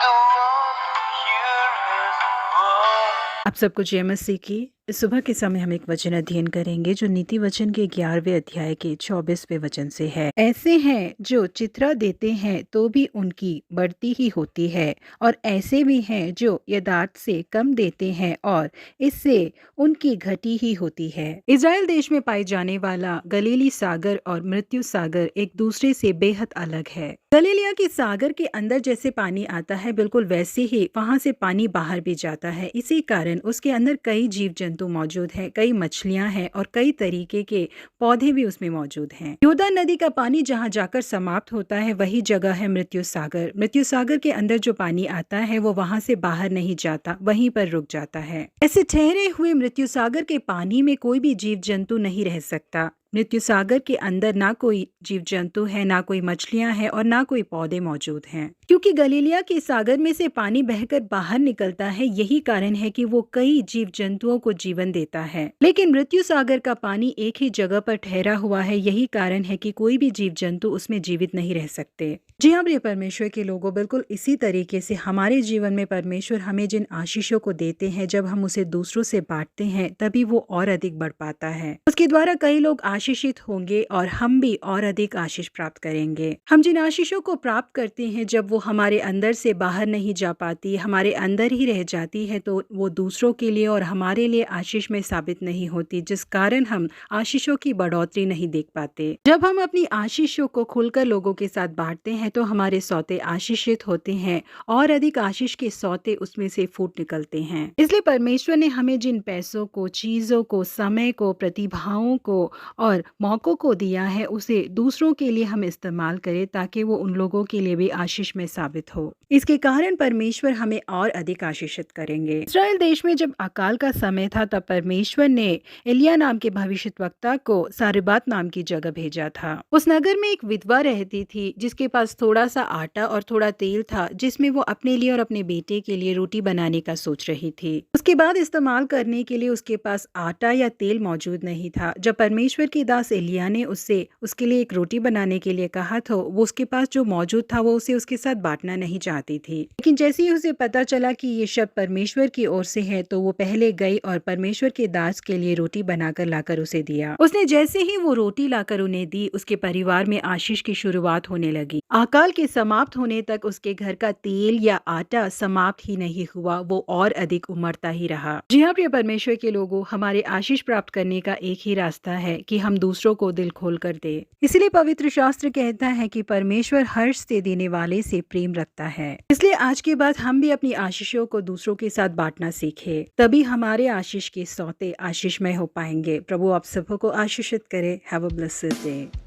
the one hear his voice. आप सबको जय मसीह की। इस सुबह के समय हम एक वचन अध्ययन करेंगे जो नीति वचन के 11वें अध्याय के 24वें वचन से है। ऐसे हैं जो चित्रा देते हैं तो भी उनकी बढ़ती ही होती है, और ऐसे भी हैं जो यथार्थ से कम देते हैं और इससे उनकी घटी ही होती है। इज़राइल देश में पाए जाने वाला गलीली सागर और मृत्यु सागर एक दूसरे से बेहद अलग है। गलीलिया के सागर के अंदर जैसे पानी आता है, बिल्कुल वैसे ही वहां से पानी बाहर भी जाता है। इसी कारण उसके अंदर कई जीव जंतु मौजूद हैं, कई मछलियां हैं और कई तरीके के पौधे भी उसमें मौजूद हैं। योर्दान नदी का पानी जहां जाकर समाप्त होता है वही जगह है मृत्यु सागर। मृत्यु सागर के अंदर जो पानी आता है वो वहां से बाहर नहीं जाता, वहीं पर रुक जाता है। ऐसे ठहरे हुए मृत्यु सागर के पानी में कोई भी जीव जंतु नहीं रह सकता। मृत्यु सागर के अंदर ना कोई जीव जंतु है, ना कोई मछलियां हैं और ना कोई पौधे मौजूद हैं। क्योंकि गलीलिया के सागर में से पानी बहकर बाहर निकलता है, यही कारण है कि वो कई जीव जंतुओं को जीवन देता है। लेकिन मृत्यु सागर का पानी एक ही जगह पर ठहरा हुआ है, यही कारण है कि कोई भी जीव जंतु उसमें जीवित नहीं रह सकते। जी हाँ प्रिय परमेश्वर के लोगों, बिल्कुल इसी तरीके से हमारे जीवन में परमेश्वर हमें जिन आशीषों को देते हैं, जब हम उसे दूसरों से बांटते हैं तभी वो और अधिक बढ़ पाता है। उसके द्वारा कई लोग आशीषित होंगे और हम भी और अधिक आशीष प्राप्त करेंगे। हम जिन आशीषों को प्राप्त करते हैं, जब वो हमारे अंदर से बाहर नहीं जा पाती, हमारे अंदर ही रह जाती है, तो वो दूसरों के लिए और हमारे लिए आशीष में साबित नहीं होती, जिस कारण हम आशीषों की बढ़ोतरी नहीं देख पाते। जब हम अपनी आशीषों को खुलकर लोगों के साथ बांटते हैं तो हमारे सौते आशीषित होते हैं और अधिक आशीष के सौते उसमें से फूट निकलते हैं। इसलिए परमेश्वर ने हमें जिन पैसों को, चीजों को, समय को, प्रतिभाओं को और मौकों को दिया है, उसे दूसरों के लिए हम इस्तेमाल करें ताकि वो उन लोगों के लिए भी आशीष में साबित हो। इसके कारण परमेश्वर हमें और अधिक आशीषित करेंगे। इस्राएल देश में जब अकाल का समय था तब परमेश्वर ने एलिया नाम के भविष्यद्वक्ता को सारेबात नाम की जगह भेजा था। उस नगर में एक विधवा रहती थी जिसके पास थोड़ा सा आटा और थोड़ा तेल था, जिसमें वो अपने लिए और अपने बेटे के लिए रोटी बनाने का सोच रही थी। उसके बाद इस्तेमाल करने के लिए उसके पास आटा या तेल मौजूद नहीं था। जब परमेश्वर के दास एलिया ने उससे उसके लिए एक रोटी बनाने के लिए कहा तो वो उसके पास जो मौजूद था वो उसे उसके साथ बांटना नहीं चाहती थी। लेकिन जैसे ही उसे पता चला कि ये शब्द परमेश्वर की ओर से है तो वो पहले गई और परमेश्वर के दास के लिए रोटी बनाकर लाकर उसे दिया। उसने जैसे ही वो रोटी लाकर उन्हें दी, उसके परिवार में आशीष की शुरुआत होने लगी। अकाल के समाप्त होने तक उसके घर का तेल या आटा समाप्त ही नहीं हुआ, वो और अधिक उमड़ता ही रहा। जी हाँ प्रिय परमेश्वर के लोगों, हमारे आशीष प्राप्त करने का एक ही रास्ता है कि हम दूसरों को दिल खोल कर दे। इसलिए पवित्र शास्त्र कहता है कि परमेश्वर हर्ष से देने वाले से प्रेम रखता है। इसलिए आज के बाद हम भी अपनी आशीषों को दूसरों के साथ बांटना सीखें, तभी हमारे आशीष के सौते आशीषमय हो पाएंगे। प्रभु आप सबको आशीषित करे। Have a blessed day.